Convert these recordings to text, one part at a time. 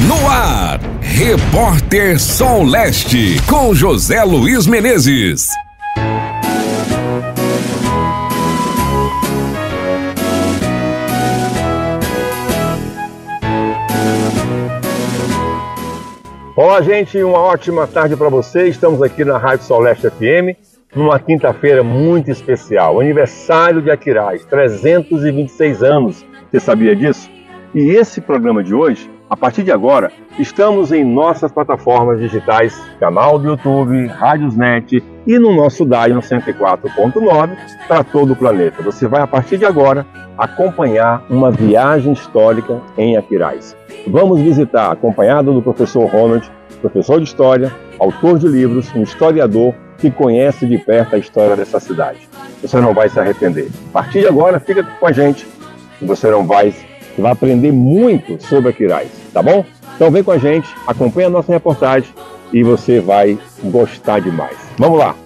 No ar, Repórter Sol Leste, com José Luiz Menezes. Olá, gente, uma ótima tarde para vocês. Estamos aqui na Rádio Sol Leste FM, numa quinta-feira muito especial, aniversário de Aquiraz, 326 anos. Você sabia disso? E esse programa de hoje, a partir de agora, estamos em nossas plataformas digitais, canal do YouTube, Rádiosnet e no nosso Dial 104.9 para todo o planeta. Você vai, a partir de agora, acompanhar uma viagem histórica em Aquiraz. Vamos visitar, acompanhado do professor Ronald, professor de História, autor de livros, um historiador que conhece de perto a história dessa cidade. Você não vai se arrepender. A partir de agora, fica com a gente e você vai aprender muito sobre Aquiraz, tá bom? Então vem com a gente, acompanha a nossa reportagem e você vai gostar demais. Vamos lá!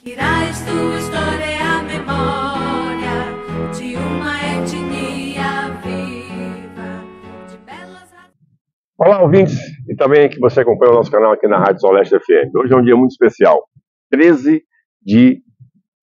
Aquiraz, tua história é a memória de uma etnia viva, de belas... Olá, ouvintes, e também que você acompanha o nosso canal aqui na Rádio Sol Leste FM. Hoje é um dia muito especial, 13 de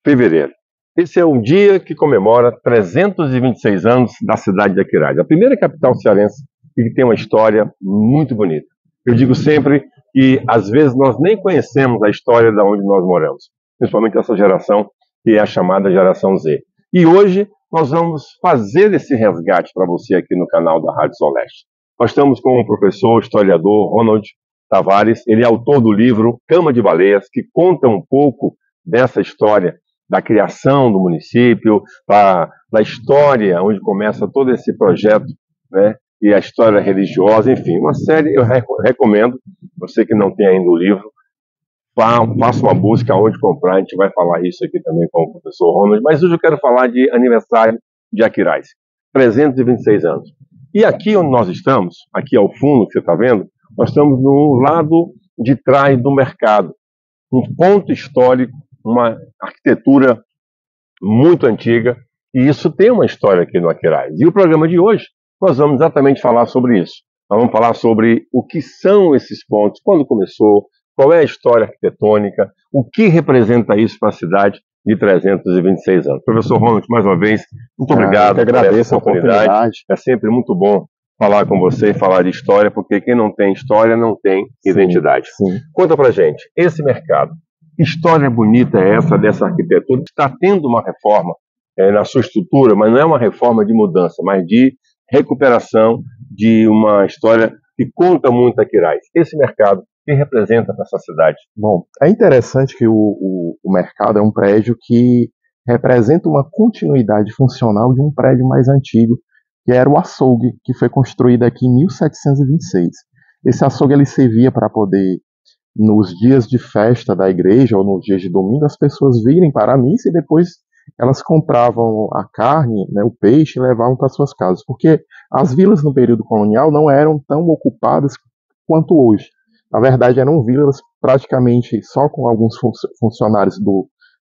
fevereiro. Esse é um dia que comemora 326 anos da cidade de Aquiraz, a primeira capital cearense e que tem uma história muito bonita. Eu digo sempre que, às vezes, nós nem conhecemos a história de onde nós moramos, principalmente essa geração que é a chamada geração Z. E hoje nós vamos fazer esse resgate para você aqui no canal da Rádio Sol Leste. Nós estamos com o professor, historiador Ronald Tavares. Ele é autor do livro Cama de Baleias, que conta um pouco dessa história da criação do município, da história onde começa todo esse projeto, né? E a história religiosa, enfim, uma série. Eu recomendo, você que não tem ainda o livro, faça uma busca onde comprar. A gente vai falar isso aqui também com o professor Ronald, mas hoje eu quero falar de aniversário de Aquiraz, 326 anos. E aqui onde nós estamos, aqui ao fundo que você está vendo, nós estamos no lado de trás do mercado, um ponto histórico, uma arquitetura muito antiga, e isso tem uma história aqui no Aquiraz. E o programa de hoje, nós vamos exatamente falar sobre isso. Nós vamos falar sobre o que são esses pontos, quando começou, qual é a história arquitetônica, o que representa isso para a cidade de 326 anos. Professor Ronald, mais uma vez, muito obrigado. Eu agradeço a oportunidade. É sempre muito bom falar com você e falar de história, porque quem não tem história não tem identidade. Sim. Conta pra gente, esse mercado, que história bonita é essa dessa arquitetura? Está tendo uma reforma na sua estrutura, mas não é uma reforma de mudança, mas de recuperação de uma história que conta muito Aquiraz. Esse mercado, que representa para essa cidade? Bom, é interessante que o mercado é um prédio que representa uma continuidade funcional de um prédio mais antigo, que era o açougue, que foi construído aqui em 1726. Esse açougue ele servia para poder, nos dias de festa da igreja ou nos dias de domingo, as pessoas virem para a missa e depois elas compravam a carne, né, o peixe, e levavam para suas casas, porque as vilas no período colonial não eram tão ocupadas quanto hoje. Na verdade, eram vilas praticamente só com alguns funcionários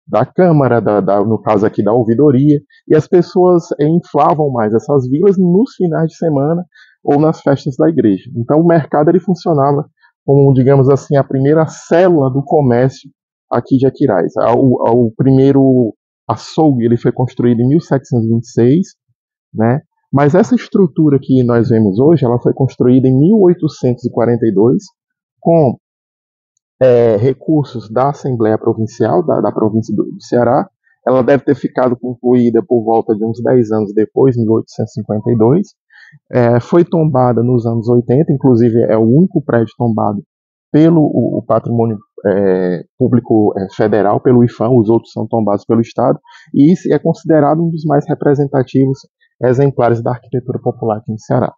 da Câmara, no caso aqui da ouvidoria, e as pessoas inflavam mais essas vilas nos finais de semana ou nas festas da igreja. Então o mercado ele funcionava como, digamos assim, a primeira célula do comércio aqui de Aquiraz. O primeiro açougue ele foi construído em 1726, né? Mas essa estrutura que nós vemos hoje, ela foi construída em 1842 com recursos da Assembleia Provincial, da província do Ceará. Ela deve ter ficado concluída por volta de uns 10 anos depois, em 1852. Foi tombada nos anos 80, inclusive é o único prédio tombado pelo o patrimônio público federal, pelo IPHAN, os outros são tombados pelo Estado, e isso é considerado um dos mais representativos exemplares da arquitetura popular aqui no Ceará.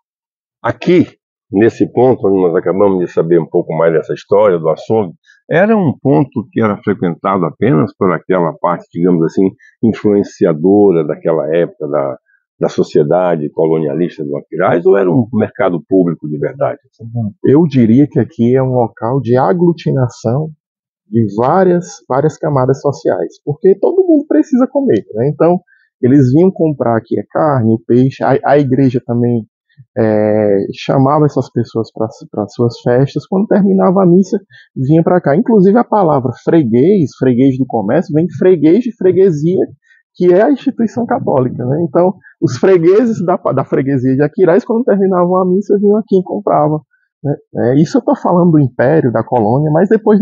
Aqui, nesse ponto, onde nós acabamos de saber um pouco mais dessa história do açougue, era um ponto que era frequentado apenas por aquela parte, digamos assim, influenciadora daquela época da sociedade colonialista do Aquiraz, ou era um mercado público de verdade? Eu diria que aqui é um local de aglutinação de várias camadas sociais, porque todo mundo precisa comer, né? Então, eles vinham comprar aqui a carne, o peixe, a igreja também chamava essas pessoas para suas festas. Quando terminava a missa, vinha para cá. Inclusive a palavra freguês, freguês do comércio, vem de freguês de freguesia, que é a instituição católica, né? Então, os fregueses da freguesia de Aquiraz, quando terminavam a missa, vinham aqui e compravam, né? Isso eu estou falando do Império, da colônia, mas depois,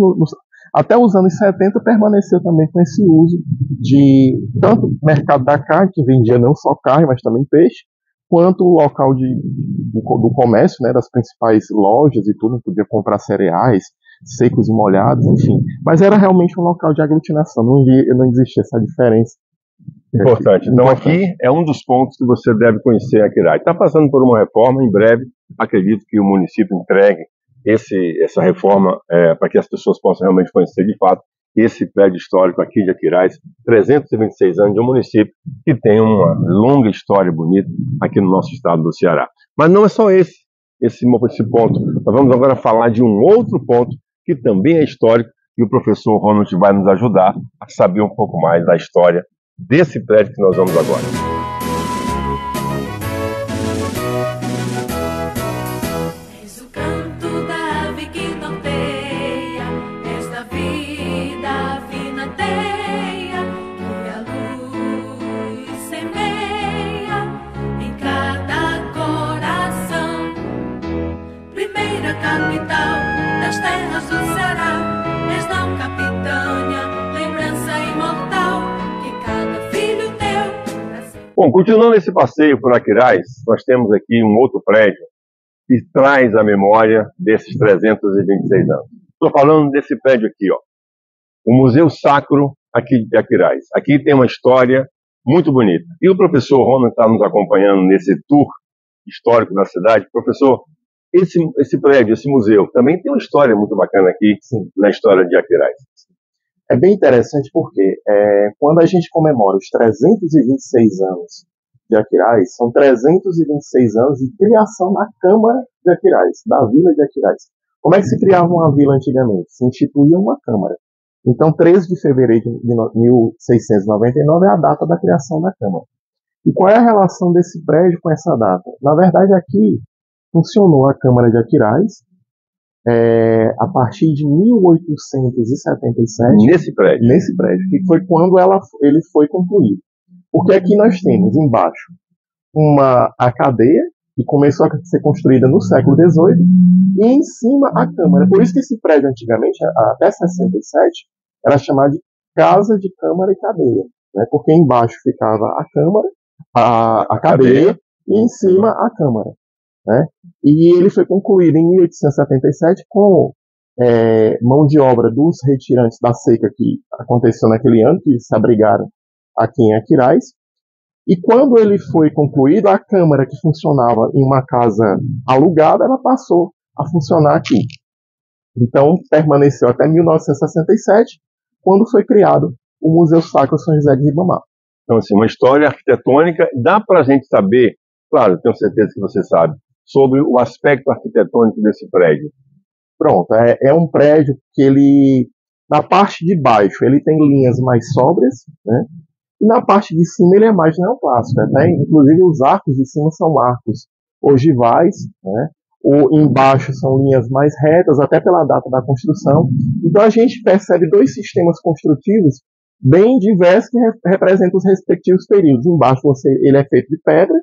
até os anos 70, permaneceu também com esse uso de tanto mercado da carne, que vendia não só carne, mas também peixe, quanto o local do comércio, né, das principais lojas e tudo, podia comprar cereais, secos e molhados, enfim. Mas era realmente um local de aglutinação, não existia essa diferença. Importante. Então aqui é um dos pontos que você deve conhecer Aquiraz. Está passando por uma reforma, em breve, acredito que o município entregue essa reforma para que as pessoas possam realmente conhecer de fato esse prédio histórico aqui de Aquiraz, 326 anos de um município que tem uma longa história bonita aqui no nosso estado do Ceará. Mas não é só esse ponto. Nós vamos agora falar de um outro ponto que também é histórico e o professor Ronald vai nos ajudar a saber um pouco mais da história desse prédio que nós vamos agora. És o canto da ave que norteia esta vida vinateia, que a luz semeia em cada coração. Primeira capital das terras do Ceará, és não capitânia, lembrança imortal. Bom, continuando esse passeio por Aquiraz, nós temos aqui um outro prédio que traz a memória desses 326 anos. Estou falando desse prédio aqui, ó, o Museu Sacro aqui de Aquiraz. Aqui tem uma história muito bonita. E o professor Ronald está nos acompanhando nesse tour histórico da cidade. Professor, esse prédio, esse museu, também tem uma história muito bacana aqui, sim, na história de Aquiraz. É bem interessante porque quando a gente comemora os 326 anos de Aquiraz, são 326 anos de criação da Câmara de Aquiraz, da Vila de Aquiraz. Como é que se criava uma vila antigamente? Se instituía uma Câmara. Então, 13 de fevereiro de 1699 é a data da criação da Câmara. E qual é a relação desse prédio com essa data? Na verdade, aqui funcionou a Câmara de Aquiraz, a partir de 1877, nesse prédio, que foi quando ele foi concluído. Porque aqui nós temos embaixo a cadeia, que começou a ser construída no século XVIII, e em cima a Câmara. Por isso que esse prédio antigamente, até 67, era chamado de Casa de Câmara e Cadeia, né? Porque embaixo ficava a Câmara, a cadeia, e em cima a Câmara. Né? E ele foi concluído em 1877 com mão de obra dos retirantes da seca que aconteceu naquele ano, que se abrigaram aqui em Aquiraz. E quando ele foi concluído, a Câmara, que funcionava em uma casa alugada, ela passou a funcionar aqui. Então, permaneceu até 1967, quando foi criado o Museu Sacro São José de Ribamar. Então, assim, uma história arquitetônica, dá para a gente saber, claro, tenho certeza que você sabe, sobre o aspecto arquitetônico desse prédio. Pronto, é um prédio que ele, na parte de baixo, ele tem linhas mais sóbrias, né? E na parte de cima ele é mais neoclássico, né? Inclusive os arcos de cima são arcos ogivais, né? Embaixo são linhas mais retas, até pela data da construção. Então a gente percebe dois sistemas construtivos bem diversos que representam os respectivos períodos. Embaixo ele é feito de pedra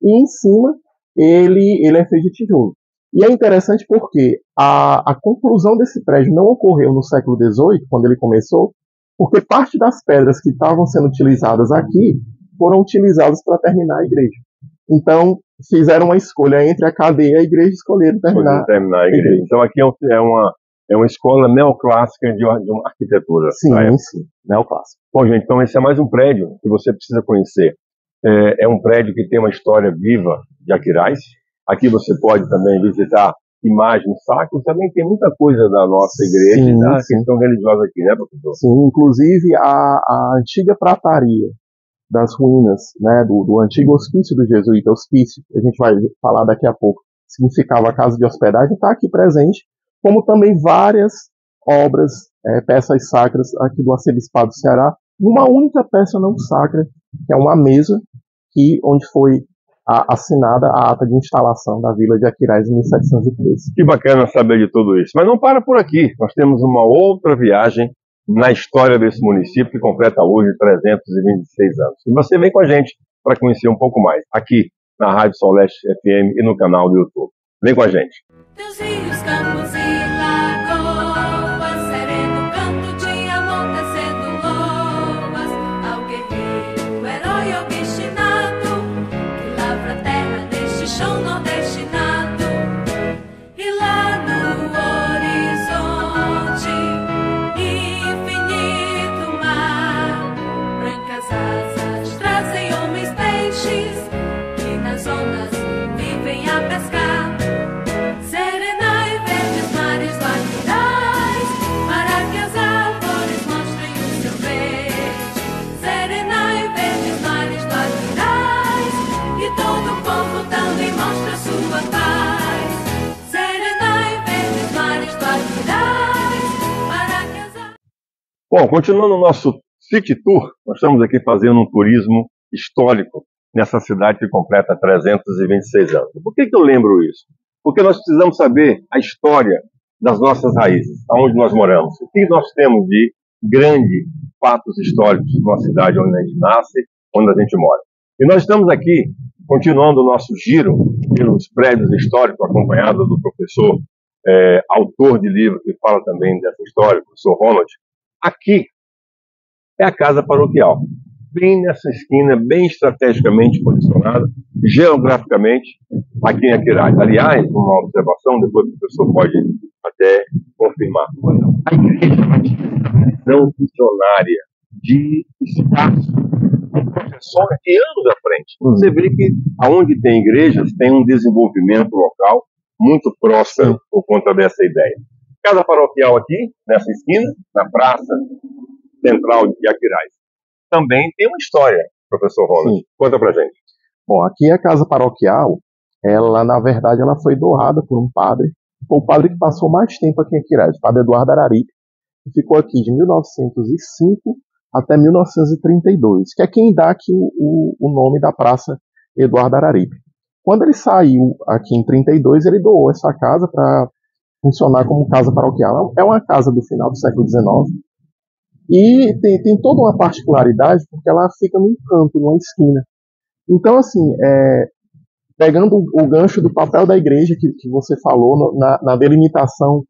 e em cima ele é feito de tijolo. E é interessante porque a conclusão desse prédio não ocorreu no século XVIII, quando ele começou, porque parte das pedras que estavam sendo utilizadas aqui foram utilizadas para terminar a igreja. Então, fizeram uma escolha entre a cadeia e a igreja e escolheram terminar a igreja. Então, aqui é uma escola neoclássica de uma arquitetura. Sim, sim, neoclássica. Bom, gente, então esse é mais um prédio que você precisa conhecer. É um prédio que tem uma história viva de Aquiraz. Aqui você pode também visitar imagens sacras. Também tem muita coisa da nossa igreja, sim, da questão religiosa aqui, né, professor? Sim, inclusive a antiga prataria das ruínas, né, do antigo hospício do jesuíta, hospício, que a gente vai falar daqui a pouco, significava a casa de hospedagem, está aqui presente, como também várias obras, peças sacras aqui do Arcebispado do Ceará, numa única peça não sacra, que é uma mesa, onde foi assinada a ata de instalação da Vila de Aquiraz em 1713. Que bacana saber de tudo isso. Mas não para por aqui. Nós temos uma outra viagem na história desse município que completa hoje 326 anos. E você vem com a gente para conhecer um pouco mais, aqui na Rádio Sol Leste FM e no canal do YouTube. Vem com a gente. Teus rios, campos e lagoas, sereno canto de amor tecendo loas ao guerreiro, herói obstinado, que lavra a terra neste chão nordestinado. E lá no horizonte, infinito mar, brancas asas trazem homens peixes, que nas ondas vivem a pescar. Serenai verdes mares do Aquiraz, para que as árvores mostrem o seu verde. Serenai verdes mares do Aquiraz, e todo o povo também mostra sua paz. Serenai verdes mares do Aquiraz, para que as árvores... Bom, continuando o nosso City Tour, nós estamos aqui fazendo um turismo histórico nessa cidade que completa 326 anos. Por que eu lembro isso? Porque nós precisamos saber a história das nossas raízes, aonde nós moramos. O que nós temos de grandes fatos históricos na cidade onde a gente nasce, onde a gente mora. E nós estamos aqui, continuando o nosso giro pelos prédios históricos, acompanhado do professor, autor de livro que fala também dessa história, o professor Ronald. Aqui é a Casa Paroquial, bem nessa esquina, bem estrategicamente posicionada, geograficamente, aqui em Aquiraz. Aliás, uma observação, depois o professor pode até confirmar. A igreja tinha essa visão visionária de espaço, com projeção de anos à frente. Você vê que aonde tem igrejas, tem um desenvolvimento local muito próspero por conta dessa ideia. Casa Paroquial aqui, nessa esquina, na praça central de Aquiraz. Também tem uma história, professor Ronald. Conta pra gente. Bom, aqui a Casa Paroquial, ela, na verdade, ela foi doada por um padre. Foi o padre que passou mais tempo aqui em Aquiraz, o padre Eduardo Araripe, que ficou aqui de 1905 até 1932, que é quem dá aqui o nome da Praça Eduardo Araripe. Quando ele saiu aqui em 32, ele doou essa casa para funcionar como casa paroquial. É uma casa do final do século XIX, e tem toda uma particularidade, porque ela fica num canto, numa esquina. Então, assim, pegando o gancho do papel da igreja que você falou na delimitação,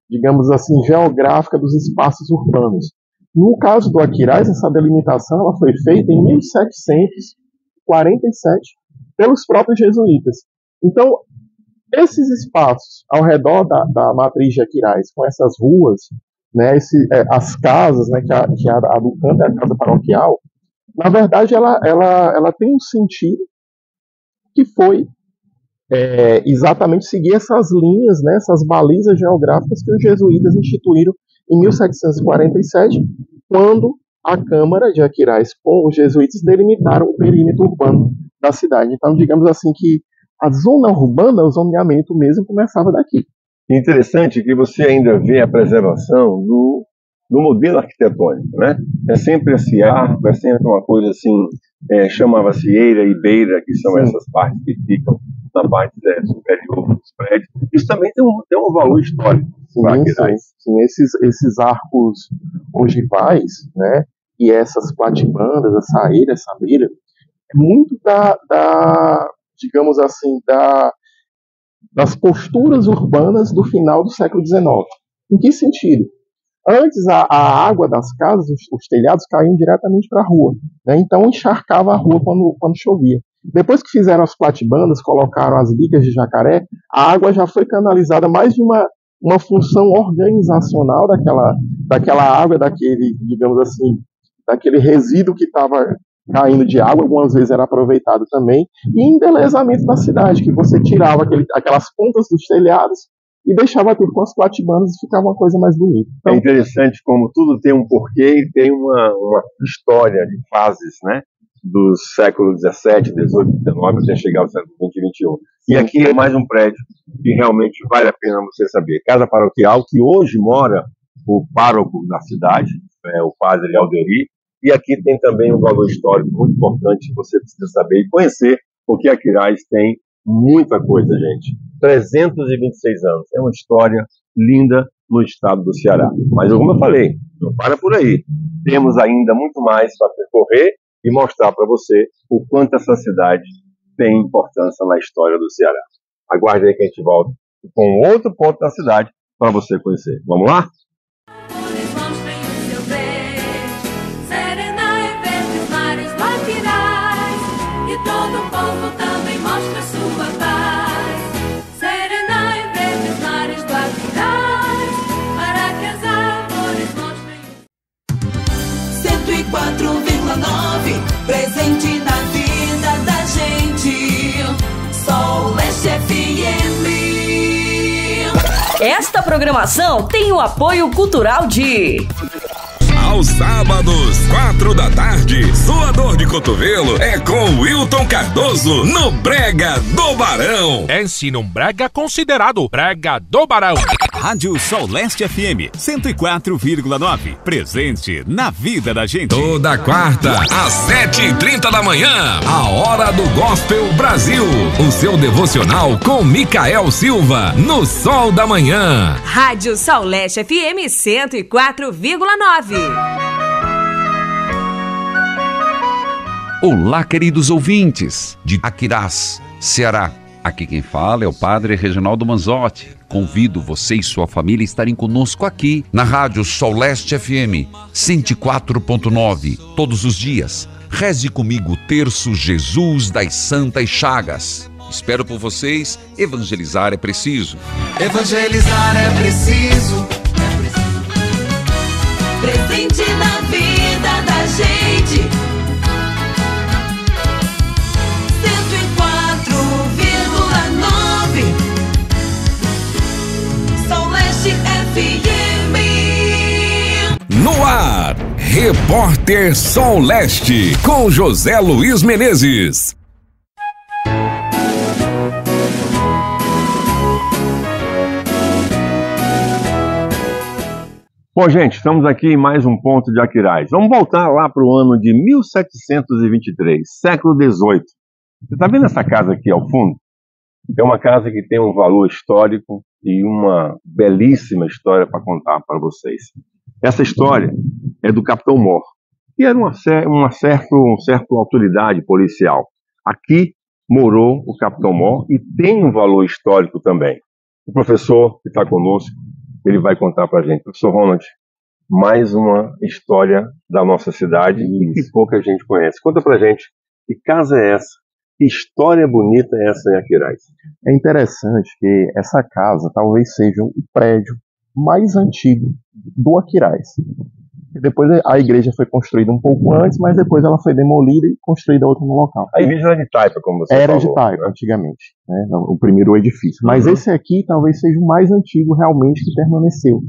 digamos assim, geográfica dos espaços urbanos. No caso do Aquiraz, essa delimitação ela foi feita em 1747 pelos próprios jesuítas. Então, esses espaços ao redor da matriz de Aquiraz, com essas ruas, né, as casas, né, que a do canto é a casa paroquial, na verdade ela tem um sentido que foi exatamente seguir essas linhas, né, essas balizas geográficas que os jesuítas instituíram em 1747, quando a Câmara de Aquiraz com os jesuítas delimitaram o perímetro urbano da cidade. Então, digamos assim que a zona urbana, o zoneamento mesmo, começava daqui. Interessante que você ainda vê a preservação do modelo arquitetônico, né? É sempre esse arco, é sempre uma coisa assim, chamava-se eira e beira, que são essas partes que ficam na parte superior dos prédios. Isso também tem um valor histórico. Sim, esses arcos ogivais, né? E essas platibandas, essa eira, essa beira, é muito digamos assim, das posturas urbanas do final do século XIX. Em que sentido? Antes, a água das casas, os telhados, caíam diretamente para a rua, né? Então encharcava a rua quando chovia. Depois que fizeram as platibandas, colocaram as bigas de jacaré, a água já foi canalizada mais de uma função organizacional daquela água, digamos assim, daquele resíduo que estava caindo de água, algumas vezes era aproveitado também, e embelezamento da cidade, que você tirava aquelas pontas dos telhados e deixava tudo com as platibandas e ficava uma coisa mais bonita. Então, é interessante como tudo tem um porquê e tem uma história de fases, né? Dos séculos XVII, XVIII, XIX, até chegar ao século XX e XXI. E aqui é mais um prédio que realmente vale a pena você saber. Casa Paroquial, que hoje mora o pároco da cidade, o padre Alderi, e aqui tem também um valor histórico muito importante que você precisa saber e conhecer porque Aquiraz tem muita coisa, gente. 326 anos. É uma história linda no estado do Ceará. Mas, como eu falei, não para por aí. Temos ainda muito mais para percorrer e mostrar para você o quanto essa cidade tem importância na história do Ceará. Aguarde aí que a gente volta com outro ponto da cidade para você conhecer. Vamos lá? Mostrem o seu verde, Serenai, verdes mares do Aquiraz, e todo o povo também mostra sua paz. Serenai, verdes mares do Aquiraz, para que as árvores mostrem o 104,9, presente na vida da gente. Sol Leste FM. Esta programação tem o apoio cultural de... Aos sábados, 4 da tarde, sua dor de cotovelo é com Wilton Cardoso no Brega do Barão. Ensina um brega considerado Brega do Barão. Rádio Sol Leste FM 104,9. Presente na vida da gente. Toda quarta, às 7h30 da manhã, a Hora do Gospel Brasil. O seu devocional com Micael Silva, no Sol da Manhã. Rádio Sol Leste FM 104,9. Olá, queridos ouvintes de Aquiraz, Ceará. Aqui quem fala é o Padre Reginaldo Manzotti. Convido você e sua família a estarem conosco aqui na Rádio Sol Leste FM 104,9 todos os dias. Reze comigo o terço Jesus das Santas Chagas. Espero por vocês. Evangelizar é preciso. Evangelizar é preciso. Presente na vida da gente. 104,9 Sol Leste FM. No ar, Repórter Sol Leste, com José Luiz Menezes. Bom, gente, estamos aqui em mais um ponto de Aquiraz. Vamos voltar lá para o ano de 1723, século XVIII. Você está vendo essa casa aqui ao fundo? É uma casa que tem um valor histórico e uma belíssima história para contar para vocês. Essa história é do Capitão Mor, que era uma certa autoridade policial. Aqui morou o Capitão Mor e tem um valor histórico também. O professor que está conosco, ele vai contar para a gente. Professor Ronald, mais uma história da nossa cidade que pouca gente conhece. Conta para a gente, que casa é essa? Que história bonita é essa em Aquiraz? É interessante que essa casa talvez seja o prédio mais antigo do Aquiraz. Depois a igreja foi construída um pouco antes, mas depois ela foi demolida e construída outra no local. A igreja era de taipa, como você falou. Era de taipa, antigamente, né? O primeiro edifício. Mas esse aqui talvez seja o mais antigo realmente que permaneceu.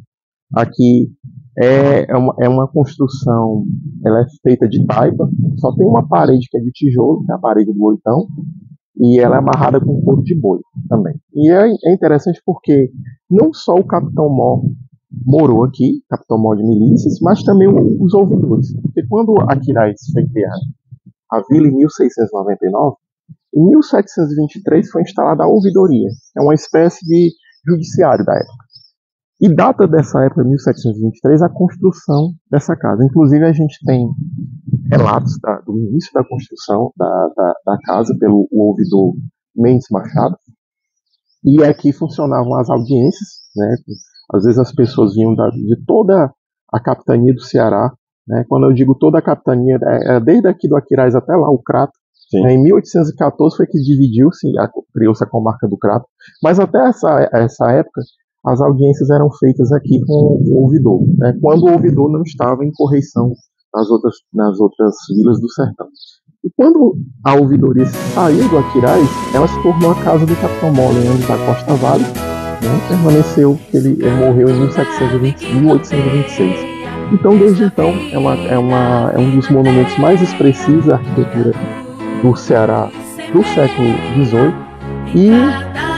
Aqui é uma construção, ela é feita de taipa, só tem uma parede que é de tijolo, que é a parede do oitão, e ela é amarrada com couro de boi também. E é interessante porque não só o Capitão Mor morou aqui, Capitão Mor de Milícias, mas também os ouvidores. Porque quando Aquiraz foi criada a vila em 1699, em 1723 foi instalada a ouvidoria, é uma espécie de judiciário da época. E data dessa época, 1723, a construção dessa casa. Inclusive a gente tem relatos do início da construção da casa pelo ouvidor Mendes Machado. E aqui funcionavam as audiências, né? Às vezes as pessoas vinham de toda a capitania do Ceará, né? Quando eu digo toda a capitania, era desde aqui do Aquiraz até lá, o Crato. Em 1814 foi que dividiu-se, criou-se a comarca do Crato. Mas até essa época, as audiências eram feitas aqui com o ouvidor, né? Quando o ouvidor não estava em correição nas outras vilas do sertão. E quando a ouvidoria saiu do Aquiraz, ela se tornou a casa do Capitão Mor, Leandro da Costa Vale, né? Permaneceu, ele morreu em 1826. Então, desde então, é um dos monumentos mais expressivos da arquitetura do Ceará do século XVIII. E,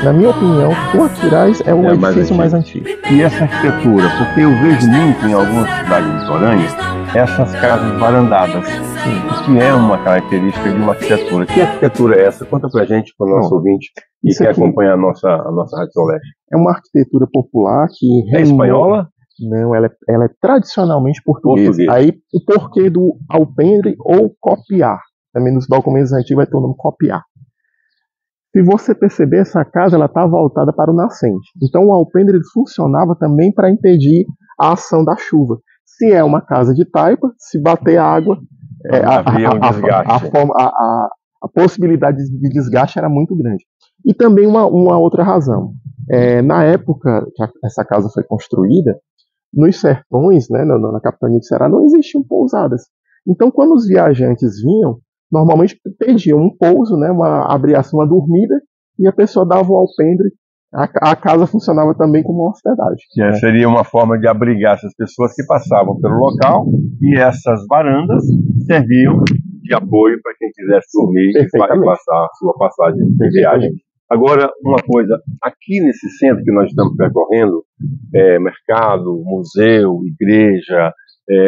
na minha opinião, o Aquiraz é o edifício mais antigo. E essa arquitetura, porque eu vejo muito em algumas cidades litorâneas, essas casas varandadas, que é uma característica de uma arquitetura. Que arquitetura é essa? Conta pra gente, para o nosso ouvinte, e que acompanha a nossa Rádio Sol Leste. É uma arquitetura popular que... É espanhola? Não, ela é tradicionalmente portuguesa. Aí o porquê do alpendre ou copiar. Também nos documentos antigos vai ter o nome copiar. Se você perceber, essa casa ela está voltada para o nascente. Então o alpendre ele funcionava também para impedir a ação da chuva. Se é uma casa de taipa, se bater água, a possibilidade de desgaste era muito grande. E também uma outra razão. Na época que essa casa foi construída, nos sertões, né, na capitania do Ceará, não existiam pousadas. Então, quando os viajantes vinham, normalmente pediam um pouso, né, abria-se uma dormida, e a pessoa dava o alpendre. A casa funcionava também como uma hospedagem. Seria uma forma de abrigar essas pessoas que passavam pelo local, e essas varandas serviam de apoio para quem quisesse dormir e passar a sua passagem de viagem. Agora, uma coisa, aqui nesse centro que nós estamos percorrendo, mercado, museu, igreja,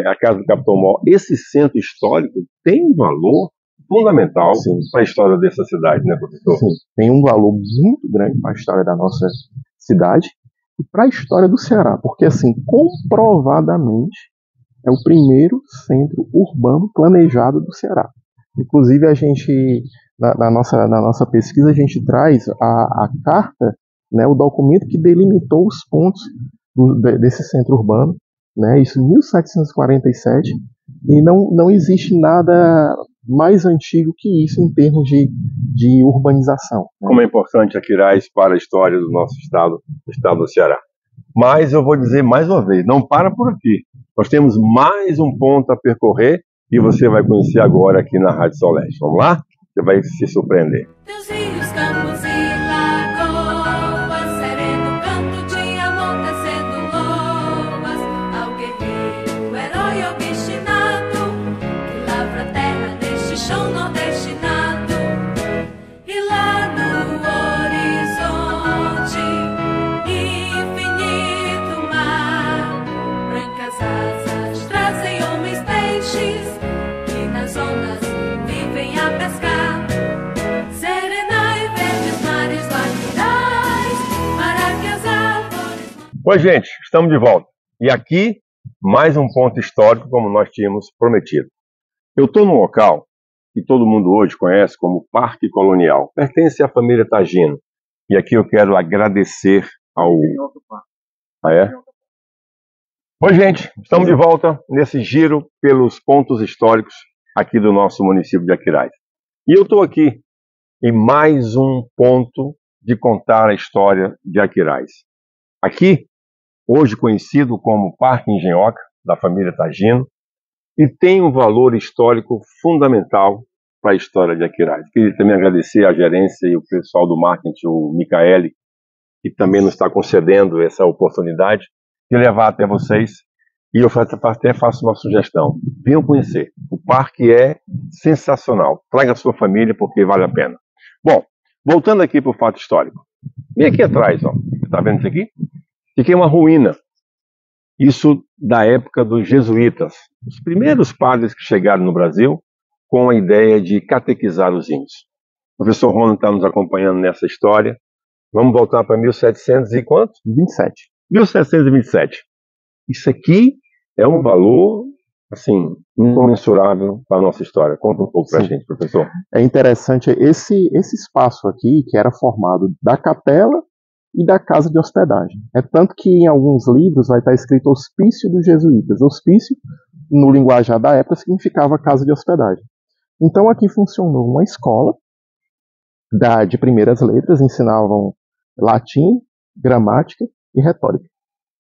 a Casa do Capitão Mor, esse centro histórico tem um valor fundamental para a história dessa cidade, né, professor? Sim, tem um valor muito grande para a história da nossa cidade e para a história do Ceará, porque, assim, comprovadamente, é o primeiro centro urbano planejado do Ceará. Inclusive, a gente, na nossa pesquisa, a gente traz a carta, né, o documento que delimitou os pontos desse centro urbano, né, isso em 1747, e não existe nada mais antigo que isso em termos de urbanização. Né? Como é importante Aquiraz para a história do nosso estado, do estado do Ceará. Mas eu vou dizer mais uma vez, não para por aqui. Nós temos mais um ponto a percorrer e você vai conhecer agora aqui na Rádio Sol Leste. Vamos lá? Você vai se surpreender. Teus rios, campos e lagoas, sereno canto de amor tecendo loas ao guerreiro, herói obstinado, que lavra a terra neste chão nordestinado. E lá no horizonte, infinito mar, brancas asas trazem homens peixes que nas ondas vivem a pescar. Oi, gente, estamos de volta. E aqui, mais um ponto histórico, como nós tínhamos prometido. Eu estou num local que todo mundo hoje conhece como Parque Colonial. Pertence à família Tagino. E aqui eu quero agradecer ao... Ah, é? Oi, gente, estamos de volta nesse giro pelos pontos históricos aqui do nosso município de Aquiraz. E eu estou aqui em mais um ponto de contar a história de Aquiraz. Aqui, hoje conhecido como Parque Engenhoca, da família Tagino, e tem um valor histórico fundamental para a história de Aquiraz. Queria também agradecer à gerência e o pessoal do marketing, o Micaele, que também nos está concedendo essa oportunidade de levar até vocês. E eu até faço uma sugestão. Venham conhecer. O parque é sensacional. Traga a sua família porque vale a pena. Bom, voltando aqui para o fato histórico. Vem aqui atrás, ó. Está vendo isso aqui? Isso aqui é uma ruína. Isso da época dos jesuítas. Os primeiros padres que chegaram no Brasil com a ideia de catequizar os índios. O professor Ronald está nos acompanhando nessa história. Vamos voltar para 1700 e quanto? 27. 1727. Isso aqui é um valor, assim, incomensurável para a nossa história. Conta um pouco para a gente, professor. É interessante esse espaço aqui, que era formado da capela e da casa de hospedagem. É tanto que em alguns livros vai estar escrito Hospício dos Jesuítas. Hospício, no linguajar da época, significava casa de hospedagem. Então aqui funcionou uma escola de primeiras letras, ensinavam latim, gramática e retórica,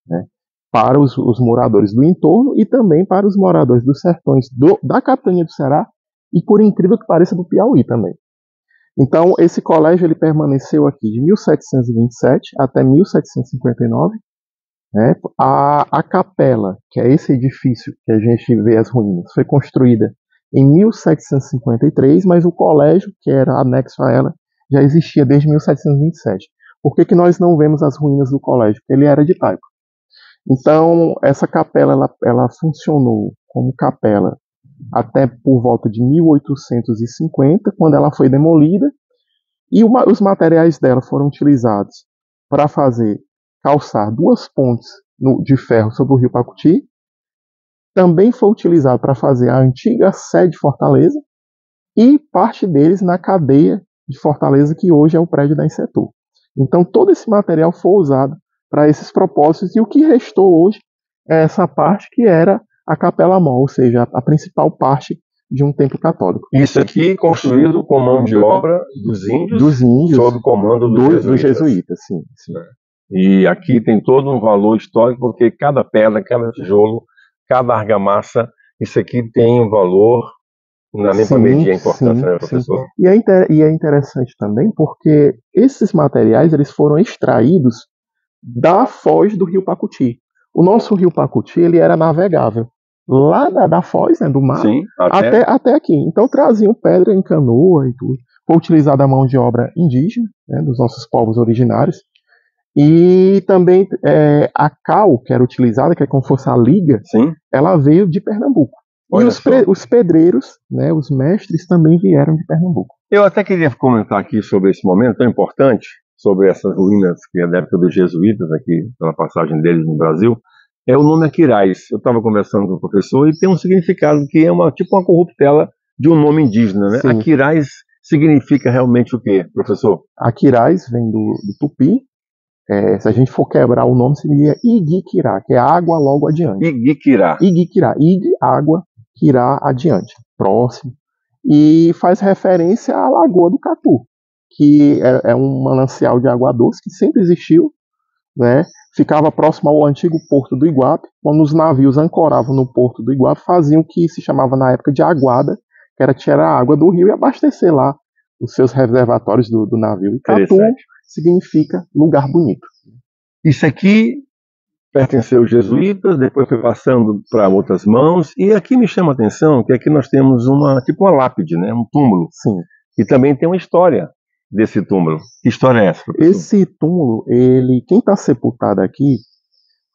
né, para os moradores do entorno e também para os moradores dos sertões da capitania do Ceará e, por incrível que pareça, do Piauí também. Então, esse colégio ele permaneceu aqui de 1727 até 1759. Né? A capela, que é esse edifício que a gente vê as ruínas, foi construída em 1753, mas o colégio, que era anexo a ela, já existia desde 1727. Por que nós não vemos as ruínas do colégio? Porque ele era de taipa. Então, essa capela ela funcionou como capela até por volta de 1850, quando ela foi demolida, e os materiais dela foram utilizados para calçar 2 pontes de ferro sobre o rio Pacuti. Também foi utilizado para fazer a antiga sede de Fortaleza e parte deles na cadeia de Fortaleza, que hoje é o prédio da Insetur. Então, todo esse material foi usado para esses propósitos, e o que restou hoje é essa parte que era a Capela Mor, ou seja, a principal parte de um templo católico. Isso aqui construído com mão de obra dos índios sob o comando dos jesuítas. Sim. E aqui tem todo um valor histórico, porque cada pedra, cada tijolo, cada argamassa, isso aqui tem um valor, não dá nem para medir a importância, né, professor? Sim. E é interessante também porque esses materiais eles foram extraídos da foz do rio Pacuti. O nosso rio Pacuti ele era navegável lá da foz, né, do mar, até aqui. Então traziam pedra em canoa e tudo. Foi utilizada a mão de obra indígena, né, dos nossos povos originários. E também a cal que era utilizada, que é como se fosse a liga, ela veio de Pernambuco. E os pedreiros, né, os mestres, também vieram de Pernambuco. Eu até queria comentar aqui sobre esse momento tão importante, sobre essas ruínas que é da época dos jesuítas, aqui pela passagem deles no Brasil. É o nome Aquiraz. Eu estava conversando com o professor e tem um significado que é tipo uma corruptela de um nome indígena, né? Aquiraz significa realmente o quê, professor? Aquiraz vem do tupi. Se a gente for quebrar o nome, seria Iguiquirá, que é água logo adiante. Iguiquirá. Ig, água, Quirá, adiante, próximo. E faz referência à Lagoa do Catu, que é um manancial de água doce que sempre existiu, né? Ficava próximo ao antigo Porto do Iguape. Quando os navios ancoravam no Porto do Iguape, faziam o que se chamava na época de aguada, que era tirar a água do rio e abastecer lá os seus reservatórios do navio. E Catu significa lugar bonito. Isso aqui pertenceu aos jesuítas, depois foi passando para outras mãos, e aqui me chama a atenção que aqui nós temos tipo uma lápide, né? Um túmulo. Sim. E também tem uma história desse túmulo. Que história é essa, professor? Esse túmulo, quem está sepultado aqui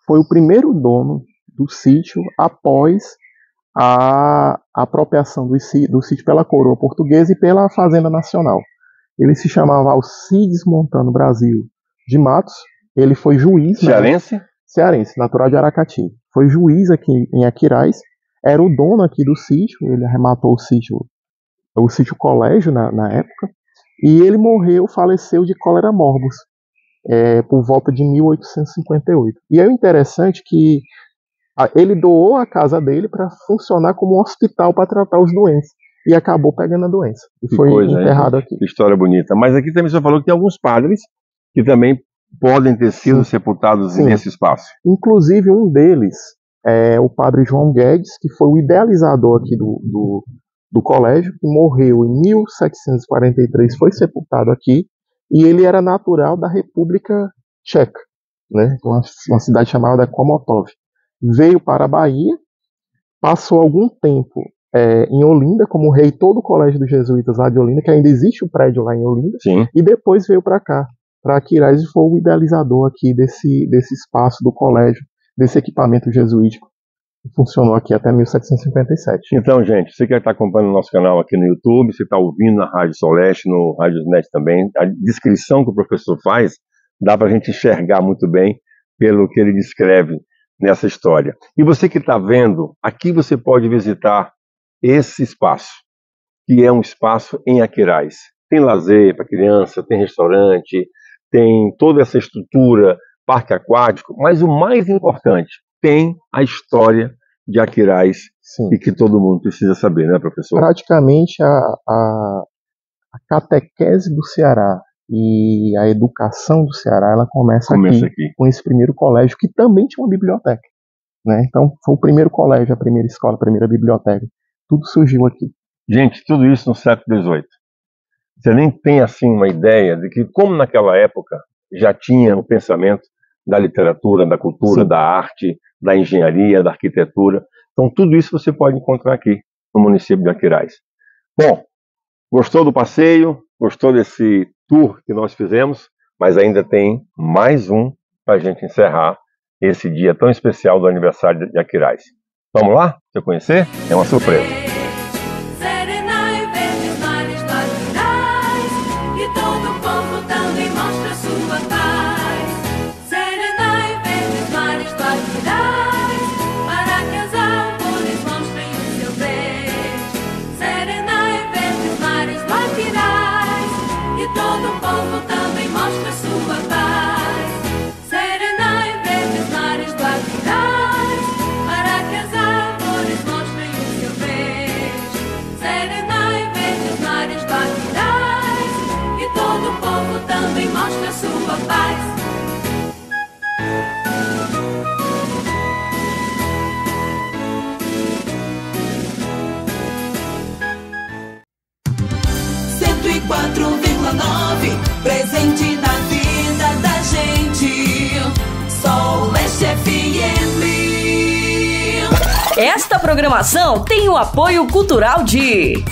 foi o primeiro dono do sítio após a apropriação do sítio pela coroa portuguesa e pela Fazenda Nacional. Ele se chamava Alcides Montano Brasil de Matos. Ele foi juiz. Cearense? Cearense, natural de Aracati. Foi juiz aqui em Aquiraz. Era o dono aqui do sítio. Ele arrematou o sítio colégio na época. E ele faleceu de cólera morbus, por volta de 1858. E é interessante que ele doou a casa dele para funcionar como um hospital para tratar os doentes. E acabou pegando a doença. E foi enterrado aqui. Que história bonita. Mas aqui também você falou que tem alguns padres que também podem ter sido sepultados nesse espaço. Inclusive, um deles é o padre João Guedes, que foi o idealizador aqui do colégio, que morreu em 1743, foi sepultado aqui, e ele era natural da República Tcheca, né? Uma cidade chamada Komotov. Veio para a Bahia, passou algum tempo em Olinda, como reitor do Colégio dos Jesuítas lá de Olinda, que ainda existe o prédio lá em Olinda, e depois veio para cá, para Aquiraz, e foi o idealizador aqui desse espaço do colégio, desse equipamento jesuítico, que funcionou aqui até 1757. Então, gente, você que está acompanhando o nosso canal aqui no YouTube, você está ouvindo na Rádio Soleste, no Rádio Net também, a descrição que o professor faz, dá para a gente enxergar muito bem pelo que ele descreve nessa história. E você que está vendo, aqui você pode visitar esse espaço, que é um espaço em Aquiraz. Tem lazer para criança, tem restaurante, tem toda essa estrutura, parque aquático, mas o mais importante, tem a história de Aquiraz, e que todo mundo precisa saber, né, professor? Praticamente a catequese do Ceará e a educação do Ceará, ela começa aqui, com esse primeiro colégio, que também tinha uma biblioteca, né? Então, foi o primeiro colégio, a primeira escola, a primeira biblioteca. Tudo surgiu aqui. Gente, tudo isso no século XVIII. Você nem tem, assim, uma ideia de que, como naquela época, já tinha o pensamento da literatura, da cultura, da arte, da engenharia, da arquitetura. Então, tudo isso você pode encontrar aqui, no município de Aquiraz. Bom, gostou do passeio? Gostou desse tour que nós fizemos? Mas ainda tem mais um para a gente encerrar esse dia tão especial do aniversário de Aquiraz. Vamos lá? Você conhecer? É uma surpresa. Serenai, verdes mares do Aquiraz, e todo o povo também mostra sua paz. Serenai, verdes mares do Aquiraz, para que as árvores mostrem o seu verde. Serenai, verdes mares do Aquiraz, e todo o povo também mostra sua paz. Serenai, verdes mares do Aquiraz, para que as árvores mostrem o seu verde. Serenai, verdes mares do Aquiraz, e todo o povo também mostra sua paz. Presente na vida da gente. Sol Leste FM. Esta programação tem o apoio cultural de...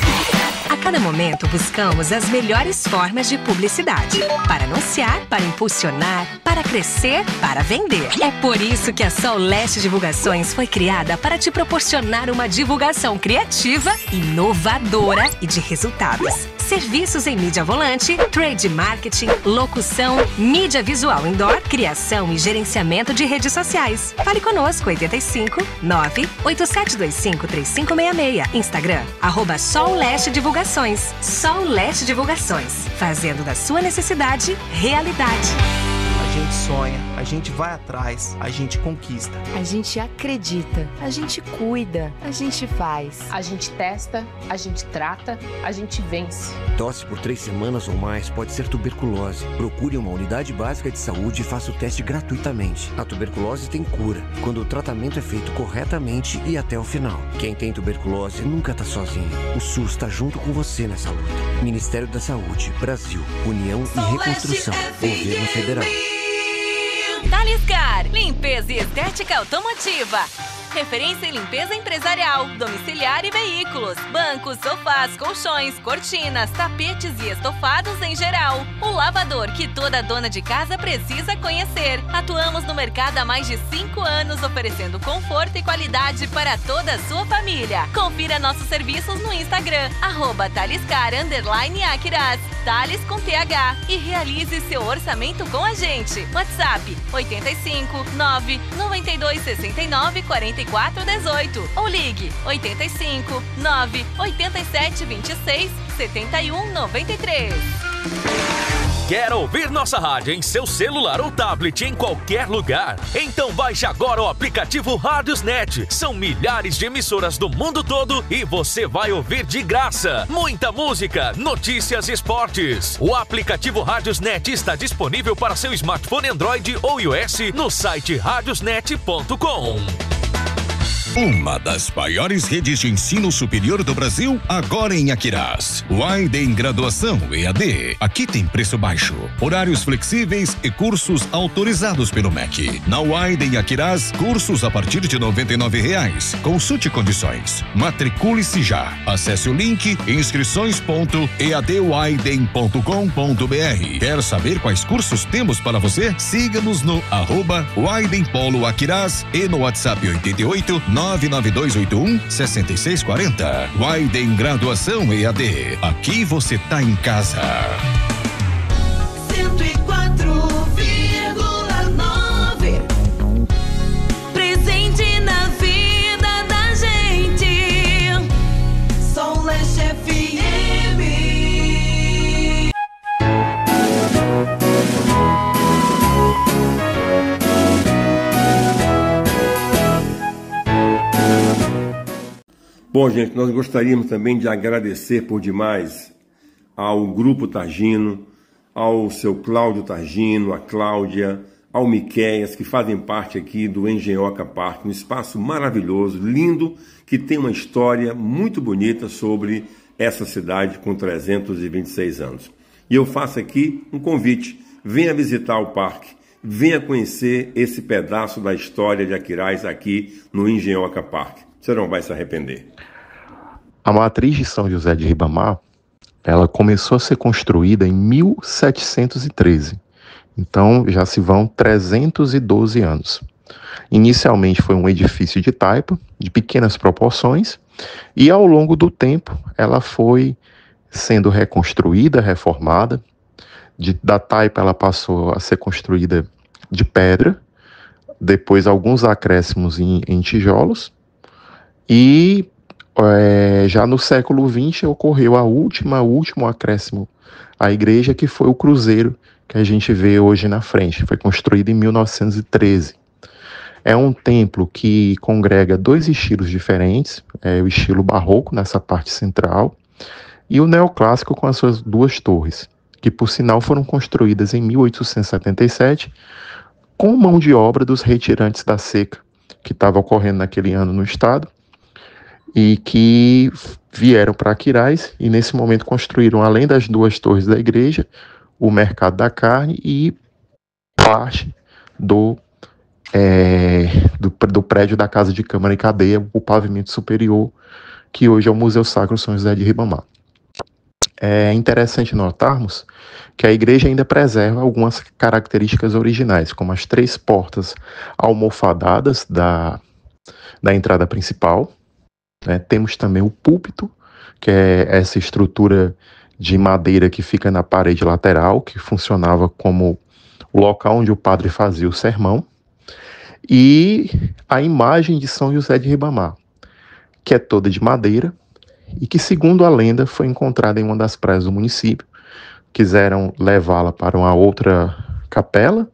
A cada momento buscamos as melhores formas de publicidade. Para anunciar, para impulsionar, para crescer, para vender. É por isso que a Sol Leste Divulgações foi criada para te proporcionar uma divulgação criativa, inovadora e de resultados. Serviços em mídia volante, trade marketing, locução, mídia visual indoor, criação e gerenciamento de redes sociais. Fale conosco, 85 98725 3566. Instagram, @Sol Leste Divulgações. Sol Leste Divulgações, fazendo da sua necessidade realidade. A gente sonha, a gente vai atrás, a gente conquista. A gente acredita, a gente cuida, a gente faz. A gente testa, a gente trata, a gente vence. Tosse por 3 semanas ou mais pode ser tuberculose. Procure uma unidade básica de saúde e faça o teste gratuitamente. A tuberculose tem cura, quando o tratamento é feito corretamente e até o final. Quem tem tuberculose nunca tá sozinho. O SUS está junto com você nessa luta. Ministério da Saúde, Brasil, União e Reconstrução, Governo Federal. Taliscar, limpeza e estética automotiva. Referência em limpeza empresarial, domiciliar e veículos. Bancos, sofás, colchões, cortinas, tapetes e estofados em geral. O lavador que toda dona de casa precisa conhecer. Atuamos no mercado há mais de 5 anos, oferecendo conforto e qualidade para toda a sua família. Confira nossos serviços no Instagram, @Taliscar_Aquiraz, Thales com TH, e realize seu orçamento com a gente. WhatsApp 85 9 92 69 44 18 ou ligue 85 9 87 26 71 93. Quer ouvir nossa rádio em seu celular ou tablet em qualquer lugar? Então baixe agora o aplicativo Rádiosnet. São milhares de emissoras do mundo todo e você vai ouvir de graça. Muita música, notícias e esportes. O aplicativo Rádiosnet está disponível para seu smartphone Android ou iOS no site radiosnet.com. Uma das maiores redes de ensino superior do Brasil, agora em Aquiraz. Widen Graduação EAD. Aqui tem preço baixo, horários flexíveis e cursos autorizados pelo MEC. Na Widen Aquiraz, cursos a partir de R$ 99,00. Consulte condições. Matricule-se já. Acesse o link inscrições.eadwiden.com.br. Quer saber quais cursos temos para você? Siga-nos no @WidenPoloAquiraz e no WhatsApp 88 99281 6640. Widen Graduação EAD. Aqui você tá em casa. 104,9. Presente na vida da gente. Sol Leste FM. Bom, gente, nós gostaríamos também de agradecer por demais ao Grupo Targino, ao seu Cláudio Targino, a Cláudia, ao Miqueias, que fazem parte aqui do Engenhoca Park, um espaço maravilhoso, lindo, que tem uma história muito bonita sobre essa cidade com 326 anos. E eu faço aqui um convite, venha visitar o parque, venha conhecer esse pedaço da história de Aquiraz aqui no Engenhoca Park. Você não vai se arrepender. A matriz de São José de Ribamar, ela começou a ser construída em 1713. Então já se vão 312 anos. Inicialmente foi um edifício de taipa, de pequenas proporções, e ao longo do tempo ela foi sendo reconstruída, reformada. Da taipa ela passou a ser construída de pedra, depois alguns acréscimos em tijolos, e já no século XX ocorreu o último acréscimo à igreja, que foi o cruzeiro que a gente vê hoje na frente. Foi construído em 1913. É um templo que congrega dois estilos diferentes, o estilo barroco nessa parte central e o neoclássico com as suas duas torres, que por sinal foram construídas em 1877 com mão de obra dos retirantes da seca que estava ocorrendo naquele ano no estado, e que vieram para Aquiraz e nesse momento construíram, além das duas torres da igreja, o mercado da carne e parte do prédio da Casa de Câmara e Cadeia, o pavimento superior, que hoje é o Museu Sacro São José de Ribamar. É interessante notarmos que a igreja ainda preserva algumas características originais, como as 3 portas almofadadas da entrada principal. Temos também o púlpito, que é essa estrutura de madeira que fica na parede lateral, que funcionava como o local onde o padre fazia o sermão, e a imagem de São José de Ribamar, que é toda de madeira e que, segundo a lenda, foi encontrada em uma das praias do município. Quiseram levá-la para uma outra capela,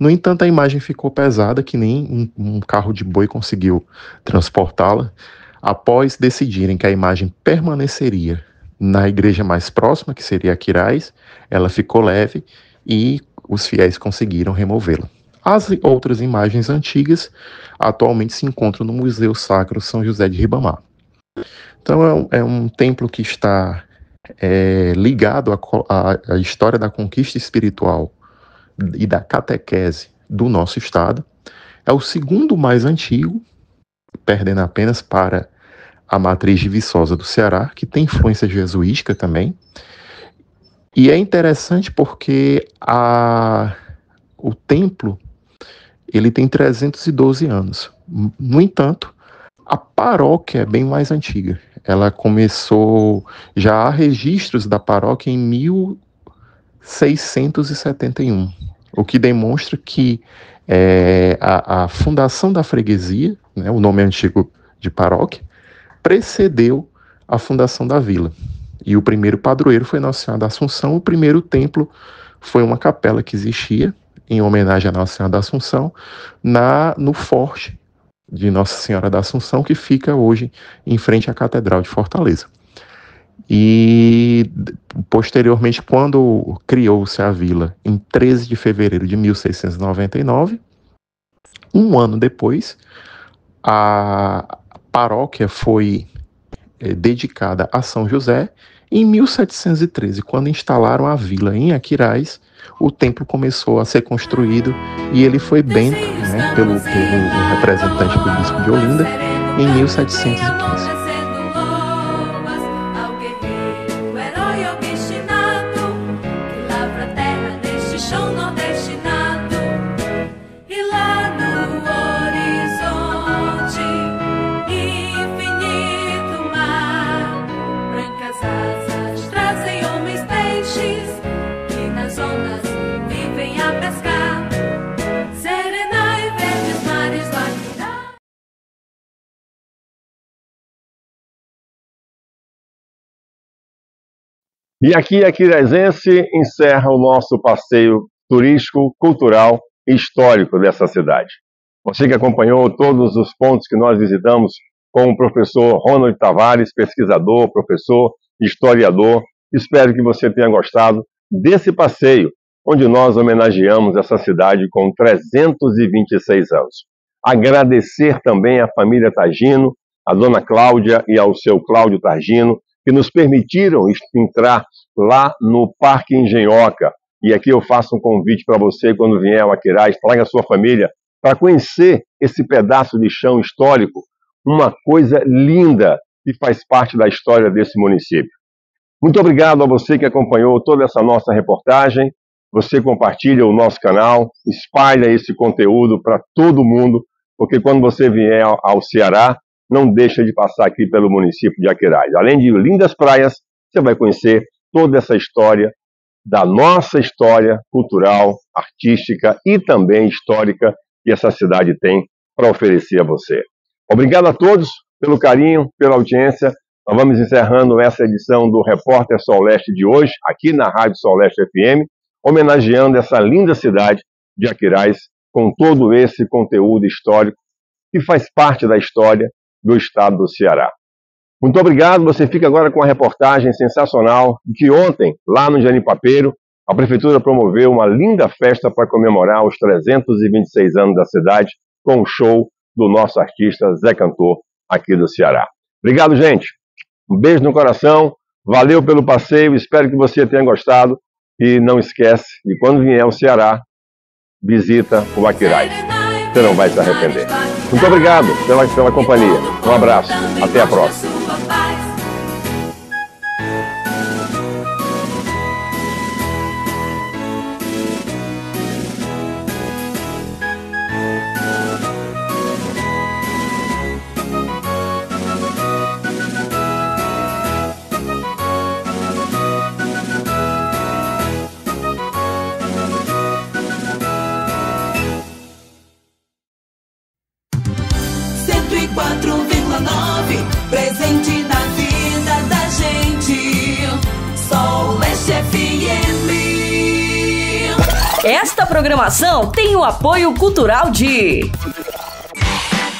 no entanto a imagem ficou pesada, que nem um carro de boi conseguiu transportá-la. Após decidirem que a imagem permaneceria na igreja mais próxima, que seria Aquiraz, ela ficou leve e os fiéis conseguiram removê-la. As outras imagens antigas atualmente se encontram no Museu Sacro São José de Ribamar. Então é um templo que está ligado à história da conquista espiritual e da catequese do nosso estado. É o segundo mais antigo, perdendo apenas para a matriz de Viçosa do Ceará, que tem influência jesuítica também. E é interessante porque o templo ele tem 312 anos. No entanto, a paróquia é bem mais antiga. Ela começou, já há registros da paróquia em 1671, o que demonstra que a fundação da freguesia, o nome antigo de paróquia, precedeu a fundação da vila. E o primeiro padroeiro foi Nossa Senhora da Assunção. O primeiro templo foi uma capela que existia em homenagem a Nossa Senhora da Assunção no forte de Nossa Senhora da Assunção, que fica hoje em frente à Catedral de Fortaleza. E posteriormente, quando criou-se a vila em 13 de fevereiro de 1699, um ano depois, a paróquia foi dedicada a São José. Em 1713, quando instalaram a vila em Aquiraz, o templo começou a ser construído e ele foi bento, pelo representante do bispo de Olinda, em 1715. E aqui, Aquirezense encerra o nosso passeio turístico, cultural e histórico dessa cidade. Você que acompanhou todos os pontos que nós visitamos com o professor Ronald Tavares, pesquisador, professor, historiador, espero que você tenha gostado desse passeio, onde nós homenageamos essa cidade com 326 anos. Agradecer também à família Targino, à dona Cláudia e ao seu Cláudio Targino, que nos permitiram entrar lá no Parque Engenhoca. E aqui eu faço um convite para você, quando vier ao Aquiraz, traga a sua família para conhecer esse pedaço de chão histórico, uma coisa linda que faz parte da história desse município. Muito obrigado a você que acompanhou toda essa nossa reportagem. você compartilha o nosso canal, espalha esse conteúdo para todo mundo, porque quando você vier ao Ceará, não deixa de passar aqui pelo município de Aquiraz. Além de lindas praias, você vai conhecer toda essa história, da nossa história cultural, artística e também histórica que essa cidade tem para oferecer a você. Obrigado a todos pelo carinho, pela audiência. Nós vamos encerrando essa edição do Repórter Sol Leste de hoje, aqui na Rádio Sol Leste FM, homenageando essa linda cidade de Aquiraz, com todo esse conteúdo histórico que faz parte da história do estado do Ceará. Muito obrigado, você fica agora com a reportagem sensacional de que ontem, lá no Janipapeiro, a Prefeitura promoveu uma linda festa para comemorar os 326 anos da cidade, com o show do nosso artista Zé Cantor, aqui do Ceará. Obrigado, gente. Um beijo no coração, valeu pelo passeio, espero que você tenha gostado e não esquece de quando vier ao Ceará, visita o Aquiraz. Você não vai se arrepender. Muito obrigado pela companhia. Um abraço. Até a próxima. 104,9, presente na vida da gente. Sol Leste FM. Esta programação tem o apoio cultural de...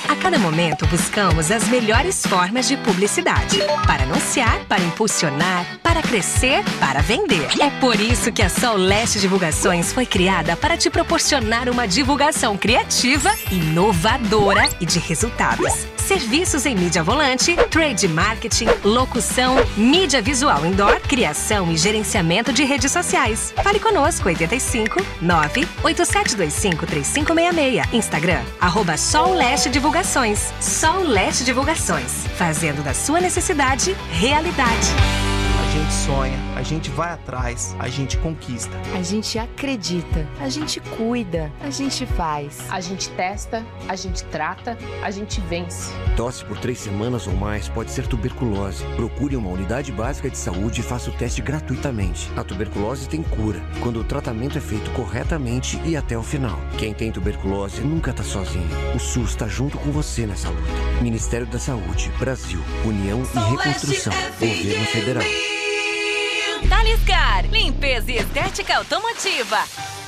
A cada momento buscamos as melhores formas de publicidade para anunciar, para impulsionar, para crescer, para vender. É por isso que a Sol Leste Divulgações foi criada para te proporcionar uma divulgação criativa, inovadora e de resultados. Serviços em mídia volante, trade marketing, locução, mídia visual indoor, criação e gerenciamento de redes sociais. Fale conosco, 85 98725 3566. Instagram, @Sol Leste Divulgações. Sol Leste Divulgações, fazendo da sua necessidade realidade. A gente sonha, a gente vai atrás, a gente conquista. A gente acredita, a gente cuida, a gente faz. A gente testa, a gente trata, a gente vence. Tosse por 3 semanas ou mais pode ser tuberculose. Procure uma unidade básica de saúde e faça o teste gratuitamente. A tuberculose tem cura, quando o tratamento é feito corretamente e até o final. Quem tem tuberculose nunca tá sozinho. O SUS está junto com você nessa luta. Ministério da Saúde, Brasil, União e Reconstrução, Governo Federal. Taliscar, limpeza e estética automotiva.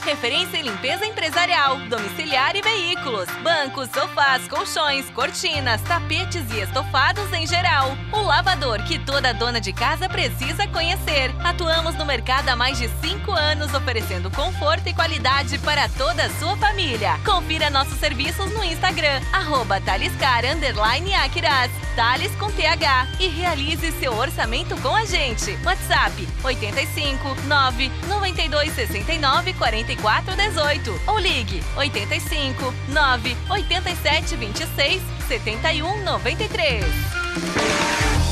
Referência em limpeza empresarial, domiciliar e veículos. Bancos, sofás, colchões, cortinas, tapetes e estofados em geral. O lavador que toda dona de casa precisa conhecer. Atuamos no mercado há mais de 5 anos, oferecendo conforto e qualidade para toda a sua família. Confira nossos serviços no Instagram, @Taliscar_Aquiraz, Thales com TH, e realize seu orçamento com a gente. WhatsApp 85 9 92 69 44 18 ou ligue 85 9 87 26 71 93.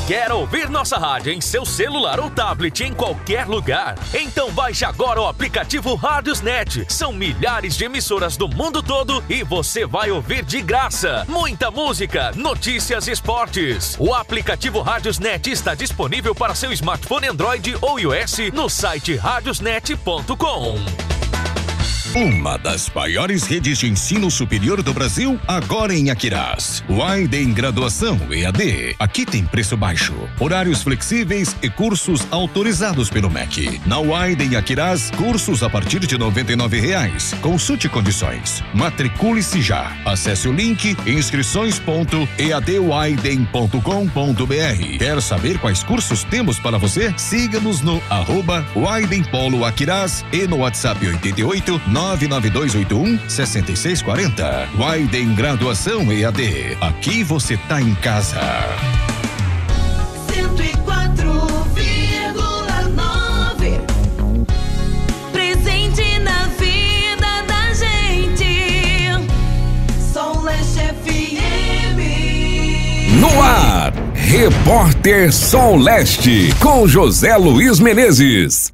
Quer ouvir nossa rádio em seu celular ou tablet em qualquer lugar? Então baixe agora o aplicativo Rádiosnet. São milhares de emissoras do mundo todo e você vai ouvir de graça. Muita música, notícias e esportes. O aplicativo Rádiosnet está disponível para seu smartphone Android ou iOS no site radiosnet.com. Uma das maiores redes de ensino superior do Brasil, agora em Aquiraz. Widen Graduação EAD. Aqui tem preço baixo, horários flexíveis e cursos autorizados pelo MEC. Na Widen Aquiraz, cursos a partir de R$ 99,00. Consulte condições. Matricule-se já. Acesse o link inscrições.eadwiden.com.br. Quer saber quais cursos temos para você? Siga-nos no @WidenPoloAquiraz e no WhatsApp 88 99281 6640. Widen Graduação EAD. Aqui você tá em casa. 104,9. Presente na vida da gente. Sol Leste FM. No ar, Repórter Sol Leste, com José Luiz Menezes.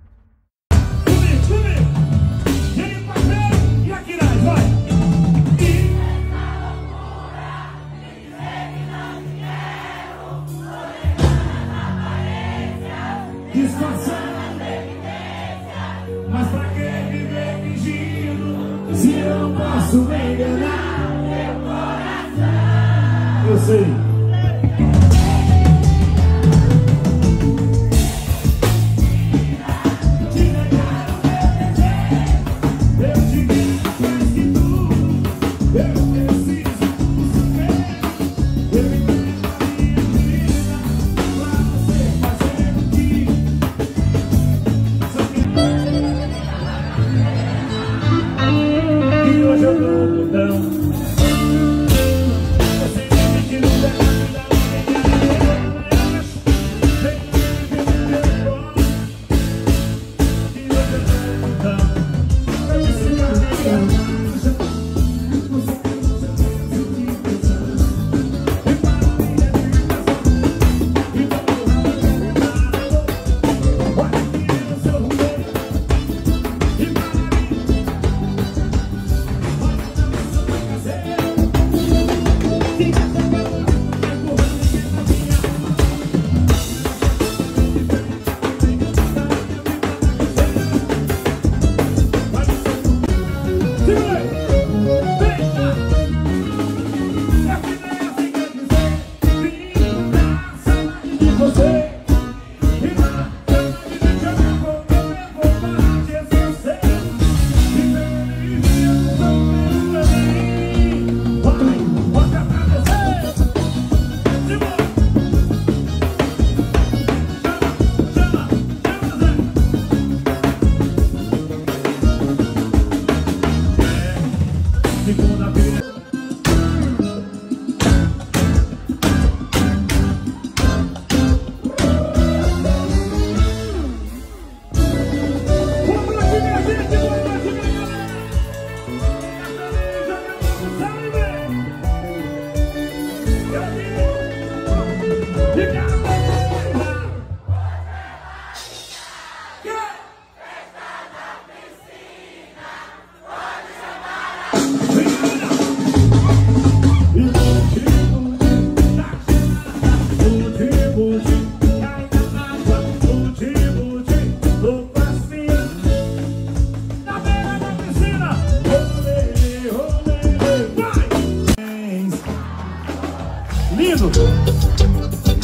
não posso enganar meu coração. Eu sei.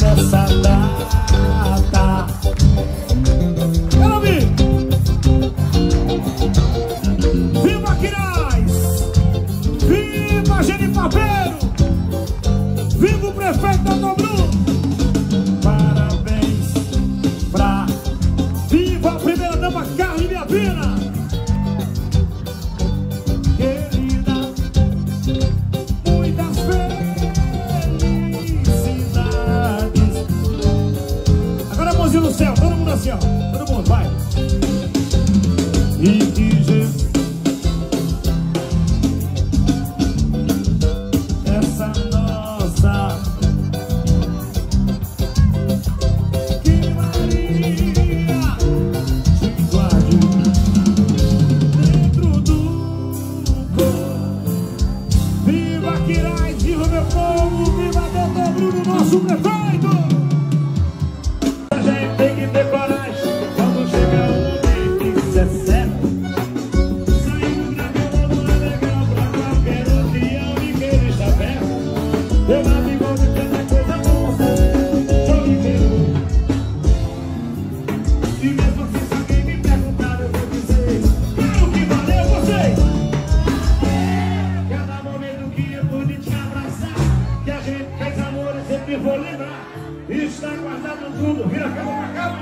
Nessa data quero ouvir. Viva Quirais, viva Genipapeiro, viva o prefeito Dr. Bruno. Parabéns pra viva a primeira dama Carmen Biapina. Querida, muitas felicidades. Agora a mãozinha no céu, todo mundo assim, ó. Todo mundo, vai. E que Jesus, essa nossa que Maria te guarde dentro do corpo. Viva Quirais, viva meu povo, viva Dr. Bruno, nosso prefeito. A gente tem que ter coragem quando chegar o momento que isso é certo. Saindo da cama não é legal pra qualquer união, ninguém está perto. Eu não me envolvo em tanta coisa boa, só me quero. E mesmo assim, se alguém me perguntar, eu vou dizer: claro que valeu vocês. Cada momento que eu pude te abraçar, que a gente fez amor, eu sempre vou lembrar. Está guardado tudo, vira a cama pra cá.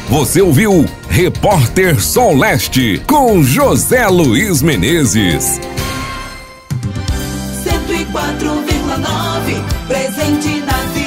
Você ouviu Repórter Sol Leste com José Luiz Menezes. 104,9, presente na vida.